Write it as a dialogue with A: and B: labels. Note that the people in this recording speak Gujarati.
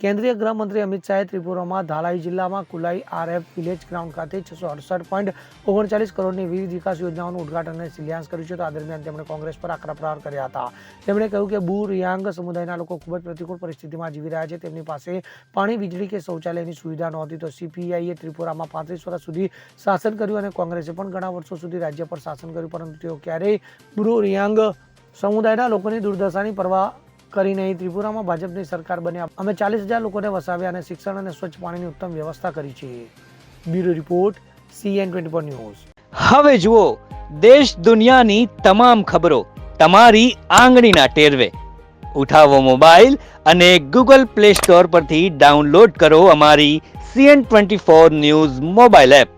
A: કેન્દ્રીય ગૃહમંત્રી અમિત શાહે ત્રિપુરામાં ધાલાઈ જિલ્લામાં કુલાઈ આરએફ વિલેજ ગ્રાઉન્ડ ખાતે 668.39 કરોડની વિવિધ વિકાસ યોજનાઓનું ઉદ્ઘાટન અને શિલાન્યાસ કર્યું છે. તો આ દરમિયાન તેમણે કોંગ્રેસ પર આકરા પ્રહાર કર્યા હતા. તેમણે કહ્યું કે બુ રિયાંગ સમુદાયના લોકો ખૂબ જ પ્રતિકૂળ પરિસ્થિતિમાં જીવી રહ્યા છે. તેમની પાસે પાણી, વીજળી કે શૌચાલયની સુવિધા નહોતી. તો સીપીઆઈએ ત્રિપુરામાં 35 વર્ષ સુધી શાસન કર્યું અને કોંગ્રેસે પણ ઘણા વર્ષો સુધી રાજ્ય પર શાસન કર્યું, પરંતુ તેઓ ક્યારેય બુ રિયાંગ સમુદાયના લોકોની દુર્દશાની પરવા કરી નહીં. ત્રિપુરામાં ભાજપની સરકાર બન્યા અમે 40,000 લોકોને વસાવ્યા અને શિક્ષણ અને સ્વચ્છ પાણીની ઉત્તમ વ્યવસ્થા કરી છે. Bureau report CN24 news.
B: હવે જુઓ દેશ દુનિયાની તમામ ખબરો તમારી આંગળીના ટેરવે. ઉઠાવો મોબાઈલ અને Google Play Store પરથી ડાઉનલોડ કરો અમારી CN24 ન્યૂઝ મોબાઈલ એપ.